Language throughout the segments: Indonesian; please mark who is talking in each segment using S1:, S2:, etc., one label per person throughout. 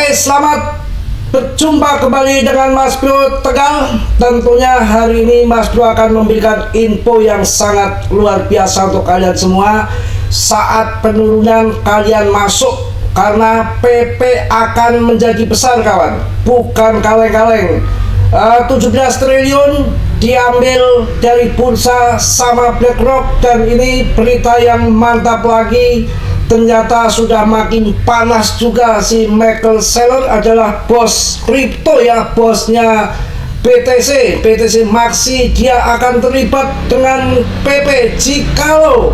S1: Oke, selamat berjumpa kembali dengan Mas Bro Tegal. Tentunya hari ini Mas Bro akan memberikan info yang sangat luar biasa untuk kalian semua. Saat penurunan kalian masuk, karena PP akan menjadi besar kawan, bukan kaleng-kaleng. 17 triliun diambil dari bursa sama BlackRock, dan ini berita yang mantap lagi. Ternyata sudah makin panas juga. Si Michael Saylor adalah bos kripto ya, bosnya BTC Maxi. Dia akan terlibat dengan PP. Jikalau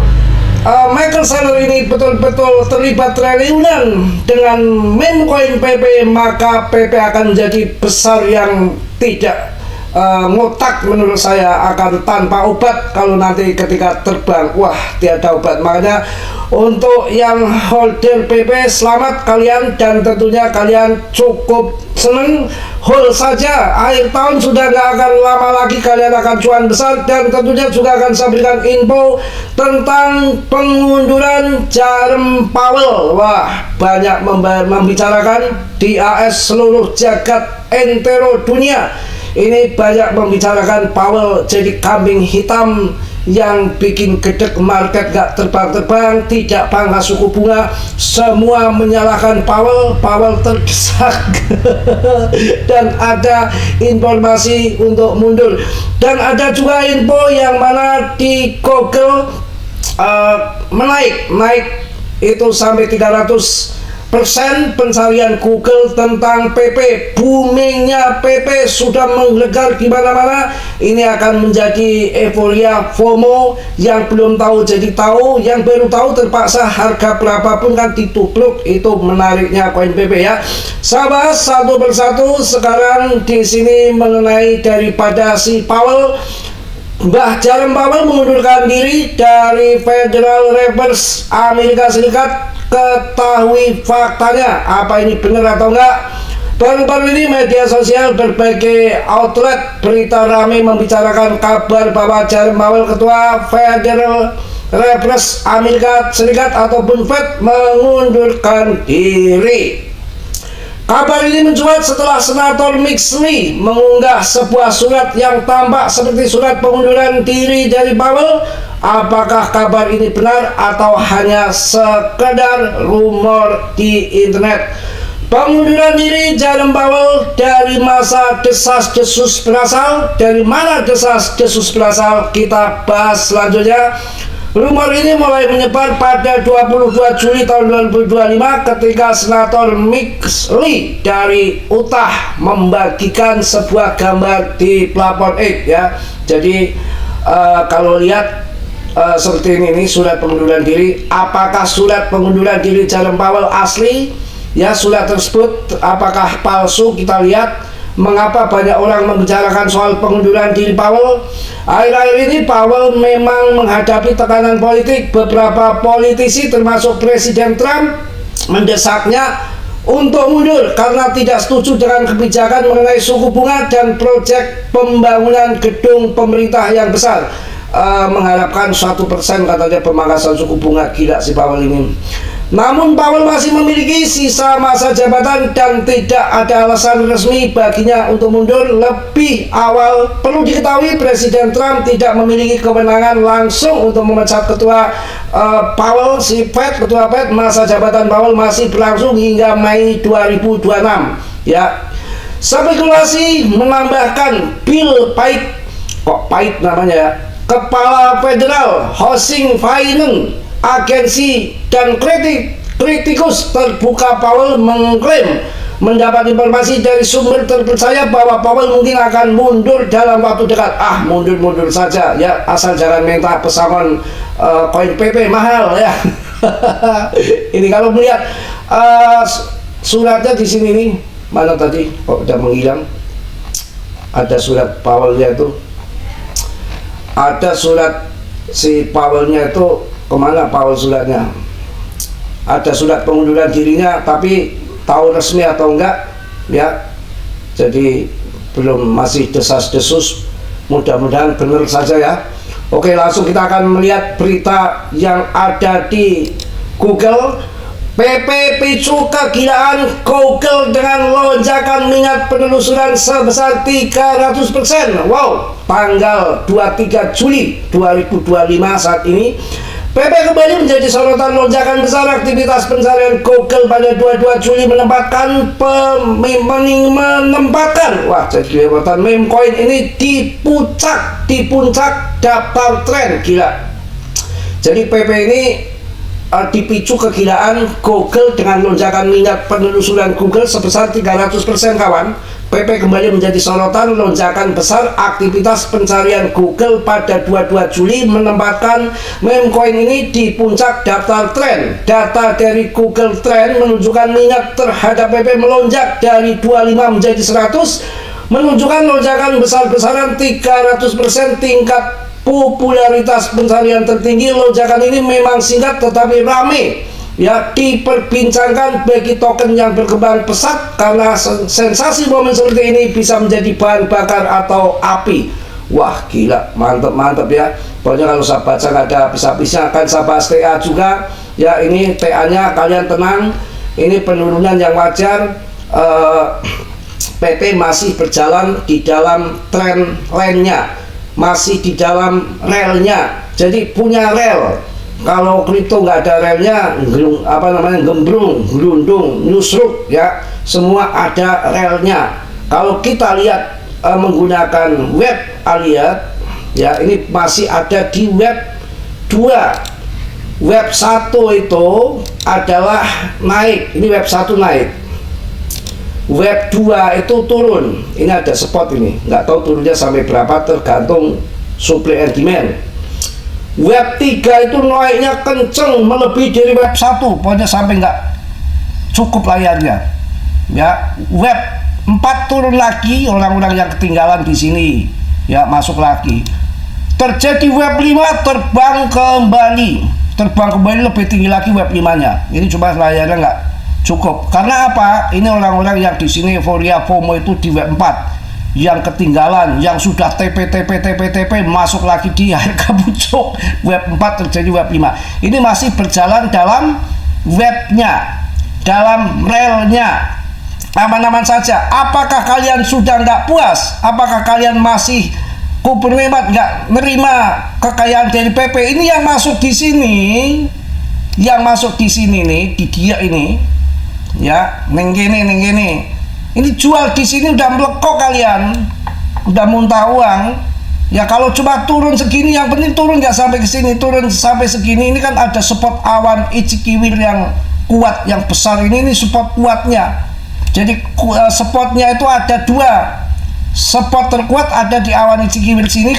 S1: Michael Saylor ini betul-betul terlibat triliunan dengan meme coin PP, maka PP akan menjadi besar yang tidak ngotak menurut saya, akan tanpa obat kalau nanti ketika terbang. Wah, tiada obat. Makanya untuk yang holder PP, selamat kalian, dan tentunya kalian cukup seneng hold saja. Akhir tahun sudah nggak akan lama lagi, kalian akan cuan besar. Dan tentunya juga akan saya berikan info tentang pengunduran Jerome Powell. Wah, banyak membicarakan di AS seluruh jagat entero dunia. Ini banyak membicarakan Powell jadi kambing hitam yang bikin gedek market gak terbang-terbang, tidak pangkas suku bunga. Semua menyalahkan Powell. Powell terdesak dan ada informasi untuk mundur. Dan ada juga info yang mana di Google naik itu sampai 300% pencarian Google tentang PP. Boomingnya PP sudah menggelegar di mana-mana. Ini akan menjadi euforia FOMO. Yang belum tahu jadi tahu, yang baru tahu terpaksa harga berapapun kan ditupluk. Itu menariknya koin PP ya. Saya bahas satu persatu sekarang di sini mengenai daripada si Powell. Mbah Jerome Powell mengundurkan diri dari Federal Reserve Amerika Serikat. Ketahui faktanya, apa ini benar atau enggak? Baru-baru ini media sosial berbagai outlet berita ramai membicarakan kabar bahwa Jerome Powell, ketua Federal Reserve Amerika Serikat ataupun Fed, mengundurkan diri. Kabar ini mencuat setelah Senator Mitt Romney mengunggah sebuah surat yang tampak seperti surat pengunduran diri dari Powell. Apakah kabar ini benar atau hanya sekedar rumor di internet? Pengunduran diri Jerome Powell dari masa desas-desus berasal. Dari mana desas-desus berasal? Kita bahas selanjutnya. Rumor ini mulai menyebar pada 22 Juli tahun 2025 ketika Senator Mitt Romney dari Utah membagikan sebuah gambar di platform X ya. Jadi kalau lihat seperti ini surat pengunduran diri. Apakah surat pengunduran diri Jerome Powell asli? Ya, surat tersebut apakah palsu? Kita lihat. Mengapa banyak orang membicarakan soal pengunduran diri Powell? Akhir-akhir ini Powell memang menghadapi tekanan politik. Beberapa politisi termasuk Presiden Trump mendesaknya untuk mundur karena tidak setuju dengan kebijakan mengenai suku bunga dan proyek pembangunan gedung pemerintah yang besar. Mengharapkan 1% katanya pemangkasan suku bunga. Gila si Powell ini. Namun Powell masih memiliki sisa masa jabatan dan tidak ada alasan resmi baginya untuk mundur lebih awal. Perlu diketahui Presiden Trump tidak memiliki kewenangan langsung untuk memecat ketua Powell, si Fed, ketua Fed. Masa jabatan Powell masih berlangsung hingga Mei 2026 ya. Spekulasi menambahkan Bill Pate, kok Pate namanya ya, Kepala Federal Housing Finance Agensi dan kritikus terbuka Powell mengklaim mendapat informasi dari sumber terpercaya bahwa Powell mungkin akan mundur dalam waktu dekat. Mundur saja ya, asal jangan minta pesangon koin PP mahal ya. Ini kalau melihat suratnya di sini nih, mana tadi kok udah menghilang. Ada surat Powellnya itu, ada surat si Powellnya itu. Kemana Powell suratnya? Ada surat pengunduran dirinya, tapi tahu resmi atau enggak ya. Jadi belum, masih desas-desus. Mudah-mudahan benar saja ya. Oke, langsung kita akan melihat berita yang ada di Google. PP picu kegilaan Google dengan lonjakan minat penelusuran sebesar 300%. Wow, tanggal 23 Juli 2025 saat ini PP kembali menjadi sorotan lonjakan besar aktivitas pencarian Google pada 22 Juli menempatkan wah jadi kelewatan meme coin ini di puncak daftar tren. Gila. Jadi PP ini dipicu kegilaan Google dengan lonjakan minat penelusuran Google sebesar 300% kawan. PP kembali menjadi sorotan lonjakan besar aktivitas pencarian Google pada 22 Juli menempatkan meme coin ini di puncak daftar tren. Data dari Google Trend menunjukkan minat terhadap PP melonjak dari 25 menjadi 100, menunjukkan lonjakan besar-besaran 300%. Tingkat popularitas pencarian tertinggi lonjakan ini memang singkat tetapi rame ya diperbincangkan bagi token yang berkembang pesat karena sensasi momen seperti ini bisa menjadi bahan bakar atau api. Wah gila, mantep ya. Pokoknya kalau saya baca nggak ada habis-habisnya. Akan saya bahas TA juga ya. Ini TA nya kalian tenang, ini penurunan yang wajar. PP masih berjalan di dalam tren lainnya, masih di dalam relnya. Jadi punya rel. Kalau kripto nggak ada relnya, gembrung, gelundung, nyusruk ya, semua ada relnya. Kalau kita lihat menggunakan web Aliyat ya, ini masih ada di web 2. Web 1 itu adalah naik, ini web 1 naik. Web 2 itu turun. Ini ada spot ini, nggak tahu turunnya sampai berapa tergantung supply and demand. Web 3 itu naiknya kenceng melebihi dari web 1, pokoknya sampai nggak cukup layarnya ya. Web 4 turun lagi, orang-orang yang ketinggalan di sini ya masuk lagi. Terjadi web 5 terbang kembali lebih tinggi lagi web 5 nya. Ini cuma layarnya nggak cukup. Karena apa? Ini orang-orang yang di sini euforia FOMO itu di web 4 yang ketinggalan, yang sudah TP masuk lagi di harga pucuk web 4 terjadi web 5. Ini masih berjalan dalam webnya, dalam relnya, aman-aman saja. Apakah kalian sudah nggak puas? Apakah kalian masih kupon hemat nggak nerima kekayaan dari PP? Ini yang masuk di sini, nih di dia ini ya, neng gini. Ini jual di sini udah melekok kalian, udah muntah uang. Ya kalau cuma turun segini, yang penting turun nggak sampai ke sini, turun sampai segini. Ini kan ada support awan Ichikiwir yang kuat, yang besar ini support kuatnya. Jadi supportnya itu ada 2. Support terkuat ada di awan Ichikiwir sini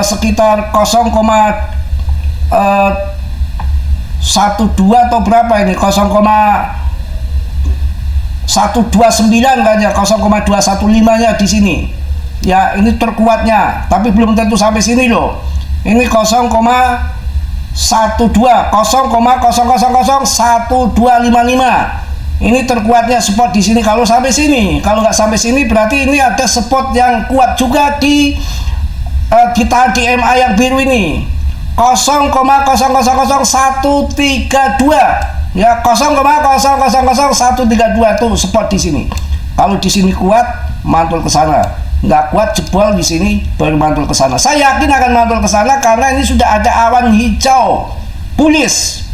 S1: sekitar 0,12 atau berapa ini, 0,129 kayaknya, 0,215 nya di sini ya. Ini terkuatnya, tapi belum tentu sampai sini loh. Ini 0,12 0,000125. Ini terkuatnya support di sini kalau sampai sini. Kalau nggak sampai sini berarti ini ada support yang kuat juga di kita di MA yang biru ini, 0,000132 ya, 0,000132 itu support di sini. Kalau di sini kuat, mantul ke sana. Nggak kuat, jebol di sini, baru mantul ke sana. Saya yakin akan mantul ke sana karena ini sudah ada awan hijau bullish.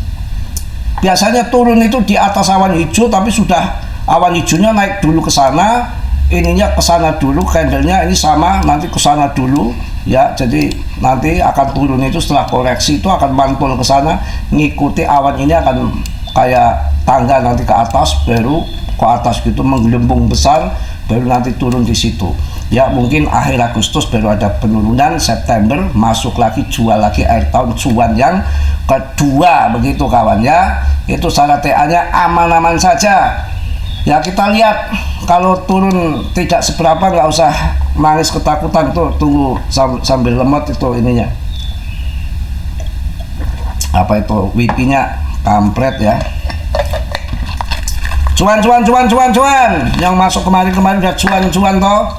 S1: Biasanya turun itu di atas awan hijau, tapi sudah awan hijaunya naik dulu ke sana, ininya ke sana dulu, candlenya ini sama, nanti ke sana dulu ya. Jadi nanti akan turun itu setelah koreksi itu akan mantul ke sana, ngikuti awan ini akan kayak tangga nanti ke atas, baru ke atas gitu menggelembung besar, baru nanti turun di situ ya. Mungkin akhir Agustus baru ada penurunan, September masuk lagi, jual lagi akhir tahun, cuan yang kedua begitu kawan ya. Itu cara TA nya aman-aman saja ya. Kita lihat kalau turun tidak seberapa, nggak usah nangis ketakutan tuh, tunggu sambil lemot itu ininya apa itu WP nya kampret ya. Cuan yang masuk kemarin udah cuan toh.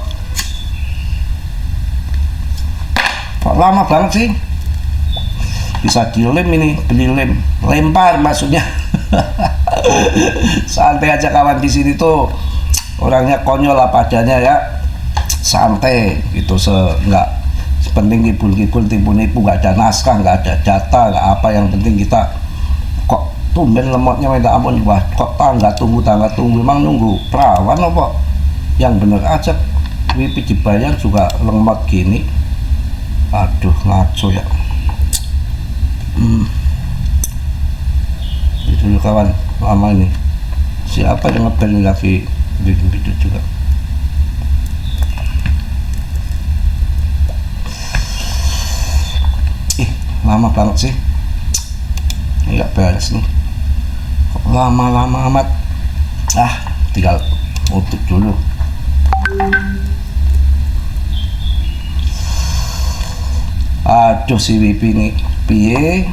S1: Kok lama banget sih bisa dilem ini, beli lem, lempar maksudnya. Santai aja kawan, di sini tuh orangnya konyol apa adanya ya, santai gitu, nggak penting kibul-kibul tipu-nipu, nggak ada naskah, nggak ada data, nggak apa, yang penting kita kok tumben lemotnya minta ampun, wah kok tangga tunggu emang nunggu perawan apa, yang bener aja WP dibayar juga lemot gini, aduh ngaco ya. Itu dulu kawan, lama ini siapa yang ngebel ini lagi video juga. Lama banget sih ini, nggak beres nih, kok lama-lama amat. Tinggal tutup dulu. Aduh si WP ini piye.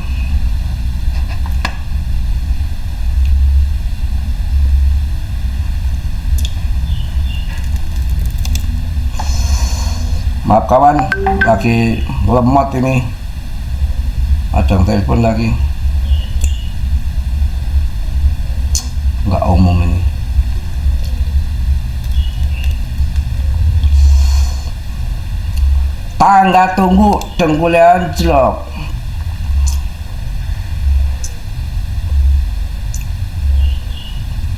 S1: Maaf kawan, lagi lemot ini, ada yang telepon lagi, nggak umum ini. Tangga tunggu dengkulnya anjlok.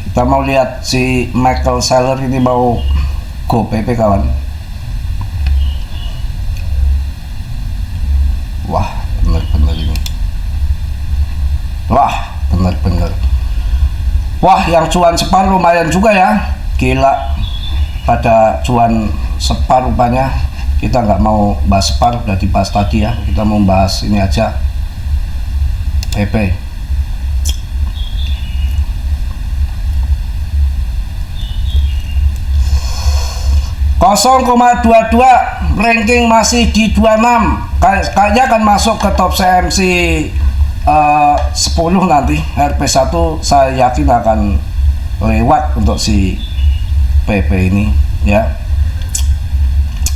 S1: Kita mau lihat si Michael Saylor ini mau go PP kawan. Wah bener-bener ini, wah bener-bener, wah yang cuan separ lumayan juga ya, gila, pada cuan separ rupanya. Kita nggak mau bahas separ, udah dibahas tadi ya, kita mau bahas ini aja, PP. (0,22) ranking masih di 26, kayaknya akan masuk ke top CMC 10 nanti. RP1 saya yakin akan lewat untuk si PP ini ya.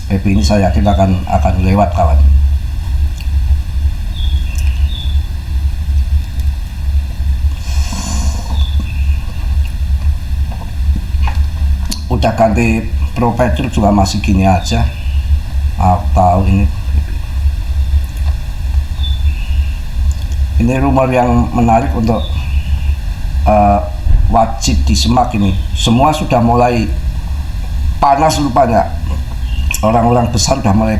S1: PP ini saya yakin akan lewat kawan. Udah ganti provider juga masih gini aja. Aku tahu ini rumor yang menarik untuk wajib disimak ini. Semua sudah mulai panas rupanya, orang-orang besar udah mulai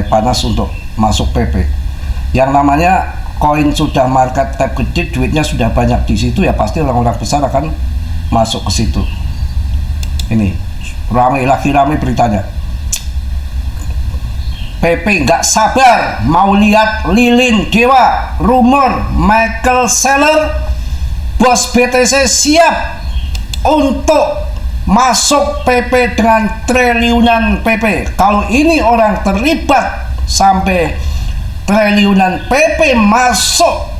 S1: panas untuk masuk PP. Yang namanya koin sudah market cap gede, duitnya sudah banyak di situ ya, pasti orang-orang besar akan masuk ke situ. Ini rame beritanya. PP nggak sabar mau lihat lilin dewa. Rumor Michael Saylor, bos BTC, siap untuk masuk PP dengan triliunan PP. Kalau ini orang terlibat sampai triliunan PP masuk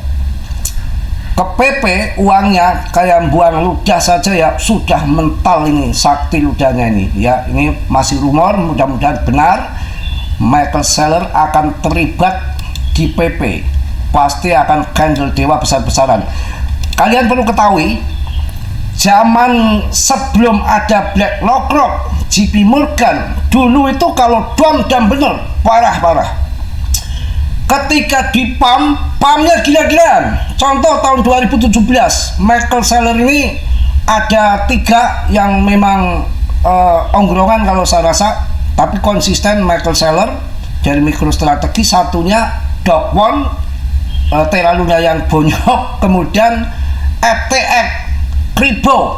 S1: ke PP, uangnya kayak buang ludah saja ya, sudah mental ini sakti ludahnya ini ya. Ini masih rumor, mudah-mudahan benar. Michael Saylor akan terlibat di PP, pasti akan candle dewa besar-besaran. Kalian perlu ketahui, zaman sebelum ada BlackRock, JP Morgan, dulu itu kalau dam bener parah. Ketika di pumpnya gila-gilaan. Contoh tahun 2017, Michael Saylor ini ada 3 yang memang ongkrongan kalau saya rasa, tapi konsisten Michael Saylor dari MicroStrategy. Satunya Doc One, Terra Luna yang bonyok, kemudian FTX Crypto.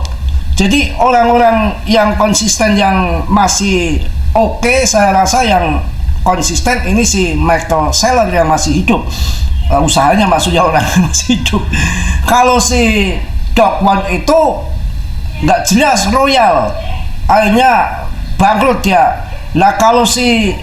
S1: Jadi orang-orang yang konsisten yang masih oke, saya rasa yang konsisten ini si Michael Saylor yang masih hidup, usahanya maksudnya orang yang masih hidup. Kalau si Doc One itu nggak jelas, royal, akhirnya bangkrut ya. Nah kalau si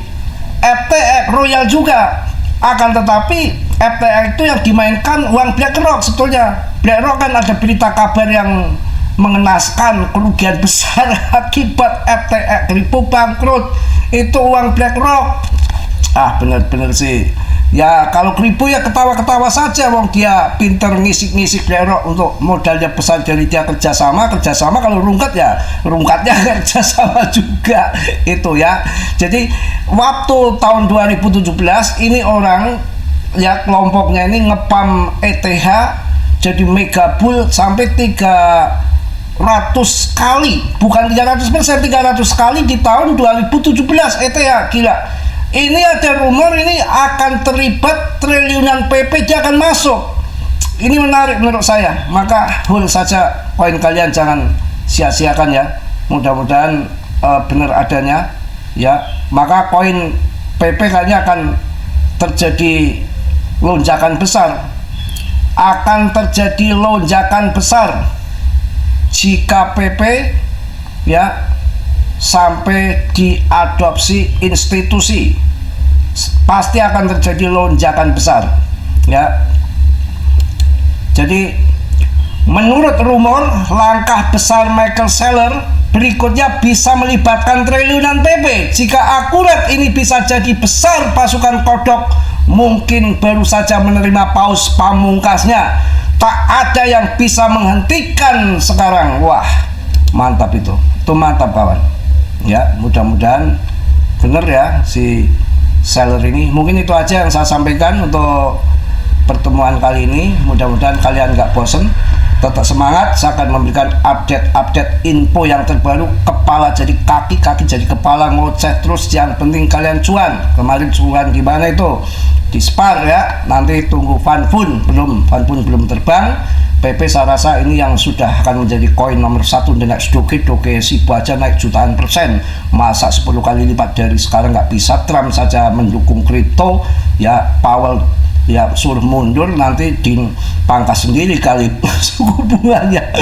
S1: FTX royal juga, akan tetapi FTX itu yang dimainkan uang BlackRock sebetulnya. BlackRock kan ada berita kabar yang mengenaskan kerugian besar akibat FTX Crypto bangkrut, itu uang BlackRock. Bener-bener sih Ya kalau kripto ya ketawa-ketawa saja, wong dia pinter ngisik-ngisik derok untuk modalnya besar dari dia kerjasama kalau rungkat ya rungkatnya kerjasama juga itu ya. Jadi waktu tahun 2017 ini orang ya kelompoknya ini ngepam ETH jadi mega bull sampai 300 kali, bukan 300%, 300 kali di tahun 2017 ETH, gila. Ini ada rumor ini akan terlibat triliunan PP, dia akan masuk. Ini menarik menurut saya, maka hold saja koin kalian, jangan sia-siakan ya. Mudah-mudahan benar adanya ya. Maka koin PP kayaknya akan terjadi lonjakan besar. Akan terjadi lonjakan besar jika PP ya sampai diadopsi institusi, pasti akan terjadi lonjakan besar ya. Jadi menurut rumor langkah besar Michael Saylor berikutnya bisa melibatkan triliunan PP. Jika akurat ini bisa jadi besar, pasukan kodok mungkin baru saja menerima paus pamungkasnya. Tak ada yang bisa menghentikan sekarang. Wah, mantap itu mantap kawan. Ya, mudah-mudahan benar ya si Saylor ini. Mungkin itu aja yang saya sampaikan untuk pertemuan kali ini. Mudah-mudahan kalian nggak bosen, tetap semangat. Saya akan memberikan update info yang terbaru. Kepala jadi kaki, kaki jadi kepala, ngoceh terus. Yang penting kalian cuan. Kemarin cuan di mana itu? Di Spar ya. Nanti tunggu Fanfun belum terbang. PP saya rasa ini yang sudah akan menjadi koin nomor 1 the next decade. Doge Shiba aja naik jutaan %. Masa 10 kali lipat dari sekarang nggak bisa? Trump saja mendukung kripto ya. Powell ya suruh mundur, nanti dipangkas sendiri kali suku bunganya.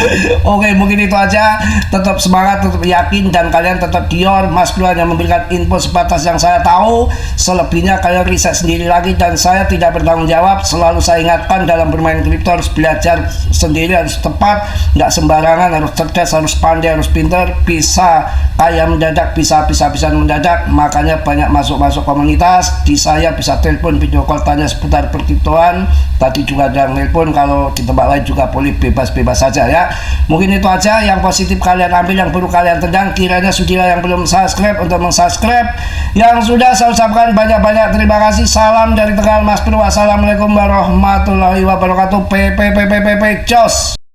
S1: Oke, mungkin itu aja. Tetap semangat, tetap yakin, dan kalian tetap Dior. Mas Bro hanya memberikan info sebatas yang saya tahu. Selebihnya kalian riset sendiri lagi, dan saya tidak bertanggung jawab. Selalu saya ingatkan, dalam bermain kripto harus belajar sendiri, harus tepat, nggak sembarangan, harus cerdas, harus pandai, harus pintar. Bisa kaya mendadak, bisa mendadak. Makanya banyak masuk komunitas. Di saya bisa telepon, video call, tanya seputar perkriptoan. Tadi juga ada yang nelpon, kalau di tempat lain juga boleh bebas-bebas saja ya. Mungkin itu aja, yang positif kalian ambil, yang perlu kalian tendang. Kiranya sudilah yang belum subscribe untuk mensubscribe, yang sudah saya ucapkan banyak-banyak terima kasih. Salam dari Tegal Mas Bro. Wassalamualaikum warahmatullahi wabarakatuh. Jos.